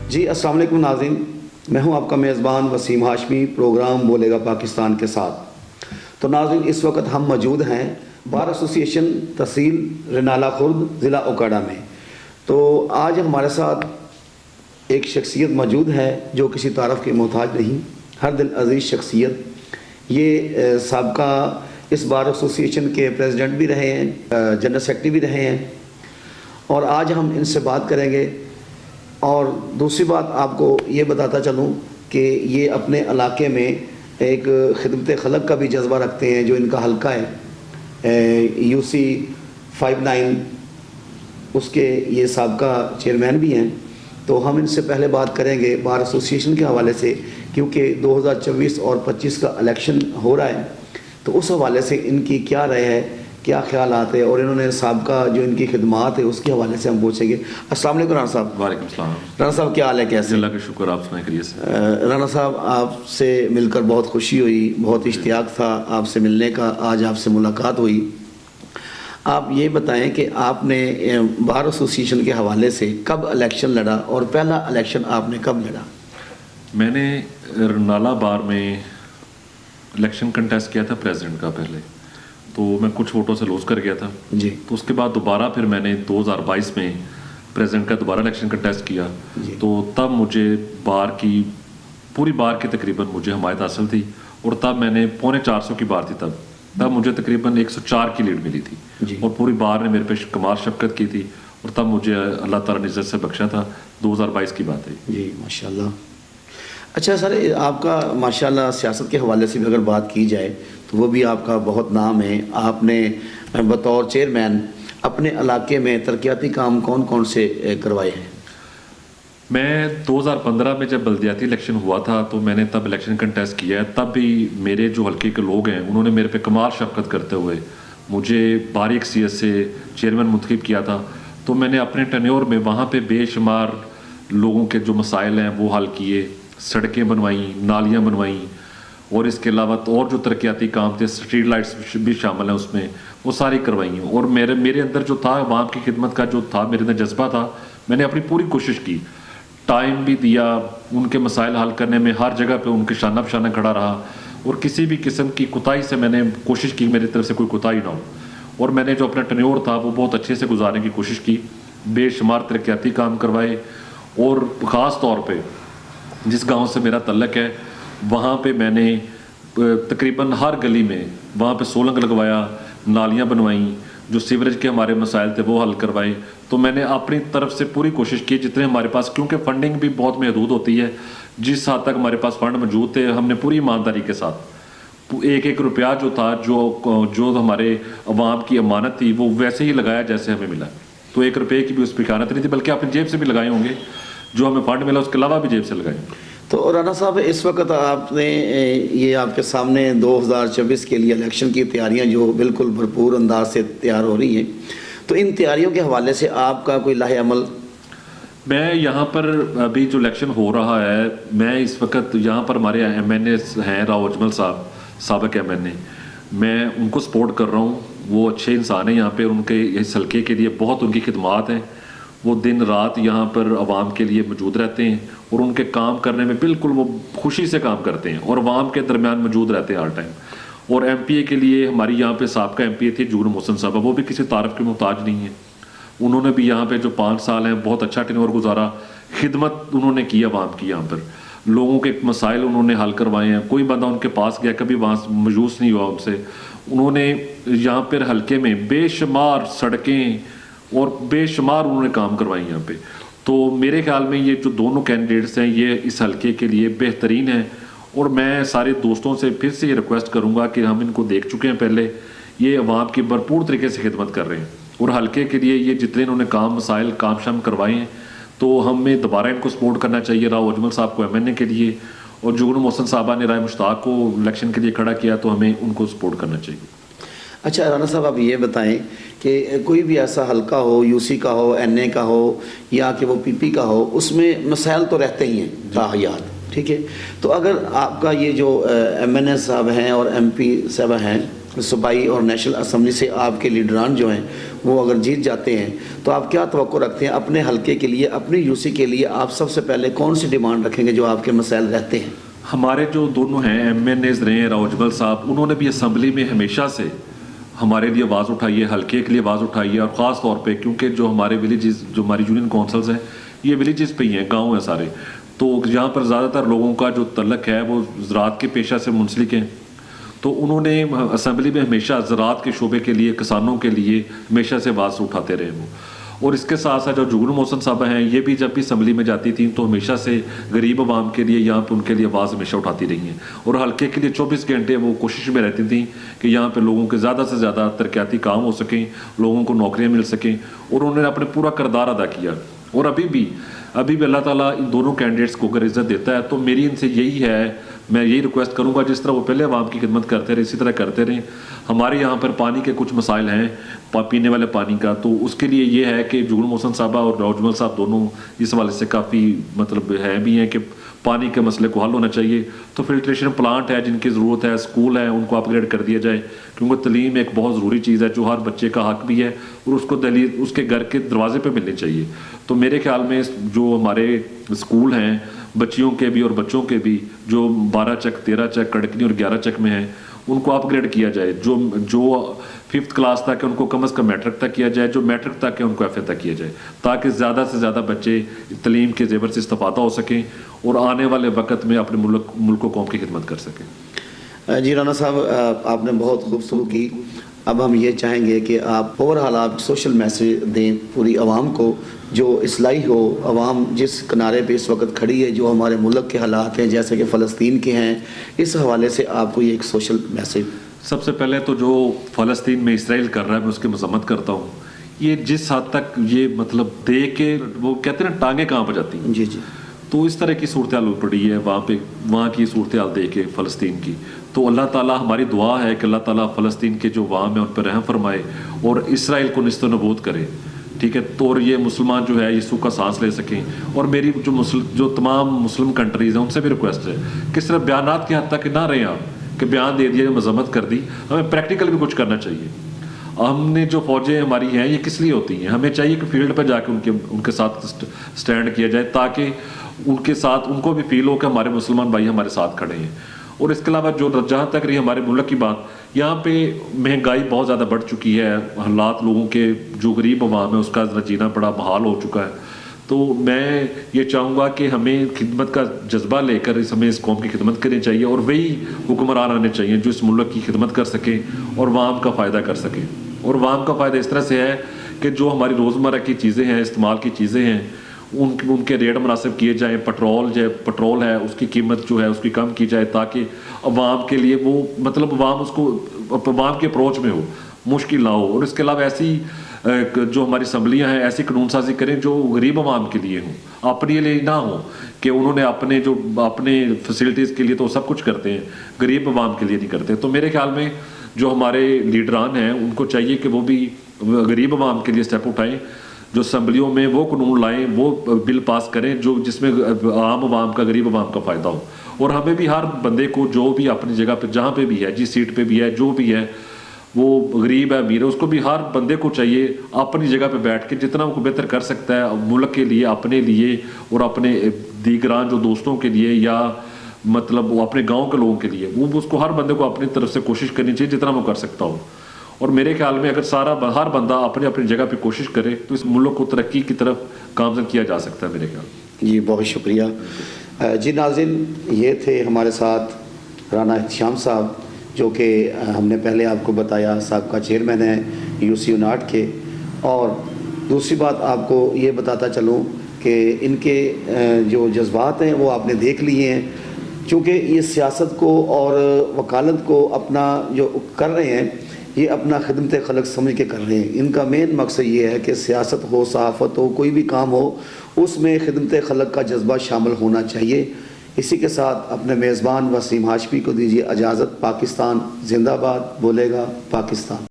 जी अस्सलाम वालेकुम नाज़रीन, मैं हूं आपका मेज़बान वसीम हाशमी, प्रोग्राम बोलेगा पाकिस्तान के साथ। तो नाज़रीन, इस वक्त हम मौजूद हैं बार एसोसिएशन तहसील रनाला खुर्द ज़िला ओकाड़ा में। तो आज हमारे साथ एक शख्सियत मौजूद है जो किसी तारफ़ के मोहताज नहीं, हर दिल अज़ीज़ शख्सियत। ये साबका इस बार एसोसिएशन के प्रेसिडेंट भी रहे हैं, जनरल सेक्रेटरी भी रहे हैं, और आज हम इनसे बात करेंगे। और दूसरी बात आपको ये बताता चलूँ कि ये अपने इलाके में एक खिदमत खलक का भी जज्बा रखते हैं, जो इनका हल्का है UC 59, उसके ये साबका चेयरमैन भी हैं। तो हम इनसे पहले बात करेंगे बार एसोसिएशन के हवाले से, क्योंकि 2024 और 25 का इलेक्शन हो रहा है, तो उस हवाले से इनकी क्या राय है, क्या ख्याल आते हैं, और इन्होंने साबका जो इनकी खिदमात है उसके हवाले से हम पूछेंगे। अस्सलाम वालेकुम राना साहब। वालेकुम सलाम। राना साहब क्या हाल है, कैसे? अल्लाह का शुक्र, आप सुनाए खैरियत से। राना साहब, आपसे मिलकर बहुत खुशी हुई, बहुत इश्तियाक था आपसे मिलने का। आज आपसे मुलाकात हुई। आप ये बताएं कि आपने बार एसोसिएशन के हवाले से कब इलेक्शन लड़ा, और पहला इलेक्शन आपने कब लड़ा? मैंने रनाला बार में इलेक्शन कंटेस्ट किया था प्रेसिडेंट का पहले, तो मैं कुछ वोटों से लूज़ कर गया था जी। तो उसके बाद दोबारा फिर मैंने 2022 में प्रेसिडेंट का दोबारा इलेक्शन कंटेस्ट किया। तो तब मुझे पूरी बार की तकरीबन मुझे हमायत हासिल थी, और तब मैंने 450 की बार थी, तब मुझे तकरीबन 104 की लीड मिली थी, और पूरी बार ने मेरे पे कमाल शफकत की थी, और तब मुझे अल्लाह ताला ने इज्जत से बख्शा था। 2022 की बात है जी, माशाल्लाह। अच्छा सर, आपका माशाल्लाह सियासत के हवाले से भी अगर बात की जाए तो वो भी आपका बहुत नाम है। आपने बतौर चेयरमैन अपने इलाके में तरक्याती काम कौन कौन से करवाए हैं? मैं 2015 में जब बल्दियाती इलेक्शन हुआ था तो मैंने तब इलेक्शन कंटेस्ट किया है। तब भी मेरे जो हल्के के लोग हैं उन्होंने मेरे पे कमाल शफकत करते हुए मुझे बारीक सीएत से चेयरमैन मुंतखब किया था। तो मैंने अपने टेन्योर में वहाँ पे बेशुमार लोगों के जो मसाइल हैं वो हल किए, सड़कें बनवाई, नालियाँ बनवाई, और इसके अलावा तो और जो तरक्याती काम थे, स्ट्रीट लाइट्स भी शामिल हैं उसमें, वो सारी करवाई हैं। और मेरे अंदर जो था अवाम की खिदमत का जो था, मेरे अंदर जज्बा था, मैंने अपनी पूरी कोशिश की, टाइम भी दिया उनके मसाइल हल करने में, हर जगह पे उनके शाना बशाना खड़ा रहा, और किसी भी किस्म की कोताही से मैंने कोशिश की मेरी तरफ से कोई कोताही ना हो। और मैंने जो अपना टेन्योर था वो बहुत अच्छे से गुजारने की कोशिश की, बेशुमार तरक्याती काम करवाए। और ख़ास तौर पे जिस गांव से मेरा तल्लक है वहाँ पे मैंने तकरीबन हर गली में वहाँ पे सोलंग लगवाया, नालियाँ बनवाई, जो सीवरेज के हमारे मसाइल थे वो हल करवाए। तो मैंने अपनी तरफ से पूरी कोशिश की जितने हमारे पास, क्योंकि फंडिंग भी बहुत महदूद होती है, जिस हद तक हमारे पास फंड मौजूद थे हमने पूरी ईमानदारी के साथ एक एक रुपया जो था, जो हमारे अवाम की अमानत थी, वो वैसे ही लगाया जैसे हमें मिला। तो एक रुपये की भी उस पर खयानत नहीं थी, बल्कि अपनी जेब से भी लगाए होंगे, जो हमें फंड मिला उसके अलावा भी जेब से लगाए। तो राना साहब, इस वक्त आपने ये आपके सामने 2024 के लिए इलेक्शन की तैयारियां जो बिल्कुल भरपूर अंदाज से तैयार हो रही हैं, तो इन तैयारियों के हवाले से आपका कोई लाहे अमल? मैं यहाँ पर अभी जो इलेक्शन हो रहा है, मैं इस वक्त यहाँ पर हमारे MNA हैं राव अजमल साहब, साबिक MNA, मैं उनको सपोर्ट कर रहा हूँ। वो अच्छे इंसान हैं यहाँ पे, उनके इस हल्के के लिए बहुत उनकी खिदमात हैं। वो दिन रात यहाँ पर आवाम के लिए मौजूद रहते हैं, और उनके काम करने में बिल्कुल वो खुशी से काम करते हैं, और आवाम के दरमियान मौजूद रहते हैं हर टाइम। और MPA के लिए हमारी यहाँ पे साबका MPA थे जुगनू मोहसिन साहब, वो भी किसी तारीफ के मोहताज नहीं है। उन्होंने भी यहाँ पे जो 5 साल हैं बहुत अच्छा टेन्योर गुजारा, खिदमत उन्होंने की आवाम की, यहाँ पर लोगों के मसाइल उन्होंने हल करवाए हैं। कोई बंदा उनके पास गया कभी वहाँ मायूस नहीं हुआ उनसे। उन्होंने यहाँ पर हल्के में बेशुमार सड़कें और बेशुमार उन्होंने काम करवाए यहाँ पे। तो मेरे ख्याल में ये जो दोनों कैंडिडेट्स हैं ये इस हल्के के लिए बेहतरीन हैं, और मैं सारे दोस्तों से फिर से ये रिक्वेस्ट करूँगा कि हम इनको देख चुके हैं पहले, ये अवाम की भरपूर तरीके से खिदमत कर रहे हैं, और हल्के के लिए ये जितने इन्होंने काम मसाइल काम शाम करवाए हैं, तो हमें दोबारा इनको सपोर्ट करना चाहिए। राव अजमल साहब को MNA के लिए, और जुगनू मोहसिन साहबा ने राय मुश्ताक को इलेक्शन के लिए खड़ा किया, तो हमें उनको सपोर्ट करना चाहिए। अच्छा राना साहब, आप ये बताएं कि कोई भी ऐसा हल्का हो, UC का हो, NA का हो, या कि वो PP का हो, उसमें मसाइल तो रहते ही हैं ताहयात, ठीक है? तो अगर आपका ये जो MNA साहब हैं और MP साहब हैं, सूबाई और नेशनल असम्बली से आपके लीडरान जो हैं वो अगर जीत जाते हैं तो आप क्या तवक्को रखते हैं अपने हलके के लिए, अपनी यूसी के लिए? आप सबसे पहले कौन सी डिमांड रखेंगे जो आपके मसाइल रहते हैं? हमारे जो दोनों हैं MNAs रहे हैं, रावजमल साहब, उन्होंने भी असम्बली में हमेशा से हमारे लिए आवाज़ उठाई है, हल्के के लिए आवाज़ उठाई है। और ख़ास तौर पे क्योंकि जो हमारे विलेजेस, जो हमारी यूनियन काउंसिल्स हैं, ये विलेजेस पे ही हैं, गांव हैं सारे, तो यहाँ पर ज़्यादातर लोगों का जो तल्लक है वो ज़राअत के पेशा से मुंसलिक हैं। तो उन्होंने असम्बली में हमेशा ज़राअत के शोबे के लिए, किसानों के लिए हमेशा से आवाज़ उठाते रहे वो। और इसके साथ साथ जो जुगनू मोहसिन साहब हैं, ये भी जब भी असम्बली में जाती थी तो हमेशा से गरीब आवाम के लिए यहाँ पे उनके लिए आवाज़ हमेशा उठाती रही हैं। और हल्के के लिए 24 घंटे वो कोशिश में रहती थी कि यहाँ पे लोगों के ज़्यादा से ज़्यादा तरक्याती काम हो सकें, लोगों को नौकरियाँ मिल सकें, और उन्होंने अपने पूरा किरदार अदा किया। और अभी भी अल्लाह ताला इन दोनों कैंडिडेट्स को अगर इज़्ज़त देता है तो मेरी इनसे यही है, मैं यही रिक्वेस्ट करूंगा, जिस तरह वो पहले आवाम की खिदमत करते रहे इसी तरह करते रहें। हमारे यहाँ पर पानी के कुछ मसाइल हैं, पीने वाले पानी का, तो उसके लिए ये है कि जुगनू मोहसिन साहबा और रावजमल साहब दोनों इस हवाले से काफ़ी मतलब है भी हैं कि पानी के मसले को हल होना चाहिए। तो फिल्ट्रेशन प्लांट है जिनकी ज़रूरत है, स्कूल है, उनको अपग्रेड कर दिया जाए, क्योंकि तलीम एक बहुत ज़रूरी चीज़ है जो हर बच्चे का हक भी है और उसको दलील उसके घर के दरवाजे पे मिलनी चाहिए। तो मेरे ख्याल में जो हमारे स्कूल हैं बच्चियों के भी और बच्चों के भी, जो 12 चक, 13 चक, कड़कनी और 11 चक में हैं, उनको अपग्रेड किया जाए। जो 5th क्लास तक है उनको कम अज़ कम मैट्रिक तक किया जाए, जो मैट्रिक तक है उनको FA तक किया जाए, ताकि ज़्यादा से ज़्यादा बच्चे तलीम के ज़ेवर से इस्तेफ़ादा हो सकें और आने वाले वक्त में अपने मुल्क कौम की खिदमत कर सकें। जी राना साहब, आपने बहुत खूबसूरत की। अब हम ये चाहेंगे कि आप ओवरऑल आप सोशल मैसेज दें पूरी आवाम को, जो इस्लाही हो। आवाम जिस किनारे पे इस वक्त खड़ी है, जो हमारे मुल्क के हालात हैं जैसे कि फ़लस्तीन के हैं, इस हवाले से आपको ये एक सोशल मैसेज। सबसे पहले तो जो फ़लस्तीन में इसराइल कर रहा है मैं उसकी मज़म्मत करता हूँ। ये जिस हद तक ये मतलब दे के वो कहते हैं ना टांगे कांप जाती हैं, जी जी, तो इस तरह की सूरत हाल पड़ी है वहाँ की सूरत हाल देख के फ़लस्तीन की। तो अल्लाह ताला, हमारी दुआ है कि अल्लाह ताला फ़लस्तीन के जो अवाम है उन पर रहम फरमाए और इसराइल को निस्त नबूद करे, ठीक है। तो और ये मुसलमान जो है यीशु का सांस ले सकें। और मेरी जो तमाम मुस्लिम कंट्रीज़ हैं उनसे भी रिक्वेस्ट है कि सिर्फ बयानात की हद तक ना रहें आप, कि बयान दे दिया, मजम्मत कर दी, हमें प्रैक्टिकल भी कुछ करना चाहिए। हमने जो फ़ौजें हमारी हैं ये किस लिए होती हैं? हमें चाहिए कि फील्ड पर जाके उनके साथ स्टैंड किया जाए, ताकि उनके साथ उनको भी फील हो कि हमारे मुसलमान भाई हमारे साथ खड़े हैं। और इसके अलावा जो जहाँ तक रही हमारे मुल्क की बात, यहाँ पे महंगाई बहुत ज़्यादा बढ़ चुकी है, हालात लोगों के जो गरीब अवाम है उसका जीना बड़ा बहाल हो चुका है। तो मैं ये चाहूँगा कि हमें खिदमत का जज्बा लेकर हमें इस कौम की खिदमत करनी चाहिए और वही हुक्मरान आने चाहिए जो इस मुल्क की खिदमत कर सकें और वाम का फ़ायदा कर सकें। और वाम का फ़ायदा इस तरह से है कि जो हमारी रोज़मर्रा की चीज़ें हैं, इस्तेमाल की चीज़ें हैं, उनके रेट मुनासिब किए जाएँ। पेट्रोल है उसकी कीमत जो है उसकी कम की जाए, ताकि अवाम के लिए वो मतलब अवाम के अप्रोच में हो, मुश्किल ना हो। और इसके अलावा ऐसी जो हमारी असम्बलियाँ हैं ऐसी कानून साजी करें जो गरीब अवाम के लिए हों, अपने लिए ना हो कि उन्होंने अपने फैसिलिटीज़ के लिए तो सब कुछ करते हैं, गरीब अवाम के लिए नहीं करते। तो मेरे ख्याल में जो हमारे लीडरान हैं उनको चाहिए कि वो भी गरीब अवाम के लिए स्टेप उठाएं, जो असम्बलियों में वो कानून लाएं, वो बिल पास करें जो जिसमें आम अवाम का, गरीब अवाम का फ़ायदा हो। और हमें भी हर बंदे को जो भी अपनी जगह पे जहाँ पे भी है, जिस सीट पे भी है, जो भी है, वो गरीब है अमीर है, उसको भी हर बंदे को चाहिए अपनी जगह पे बैठ के जितना वो बेहतर कर सकता है मुल्क के लिए, अपने लिए और अपने दीगरान जो दोस्तों के लिए या मतलब वो अपने गाँव के लोगों के लिए, वो उसको हर बंदे को अपनी तरफ से कोशिश करनी चाहिए जितना वो कर सकता हो। और मेरे ख्याल में अगर हर बंदा अपनी अपनी जगह पे कोशिश करे तो इस मुल्क को तरक्की की तरफ गामजन किया जा सकता है मेरे ख्याल। जी बहुत शुक्रिया। जी नाज़रीन, ये थे हमारे साथ राना एहतिशाम साहब, जो कि हमने पहले आपको बताया साबका चेयरमैन है UC-59 के। और दूसरी बात आपको ये बताता चलूँ कि इनके जो जज्बात हैं वो आपने देख लिए हैं, चूँकि ये सियासत को और वकालत को अपना जो कर रहे हैं ये अपना खिदमत खलक समझ के कर रहे हैं। इनका मेन मकसद ये है कि सियासत हो, सहाफ़त हो, कोई भी काम हो, उसमें खिदमत खलक का जज्बा शामिल होना चाहिए। इसी के साथ अपने मेज़बान वसीम हाशमी को दीजिए इजाज़त। पाकिस्तान जिंदाबाद, बोलेगा पाकिस्तान।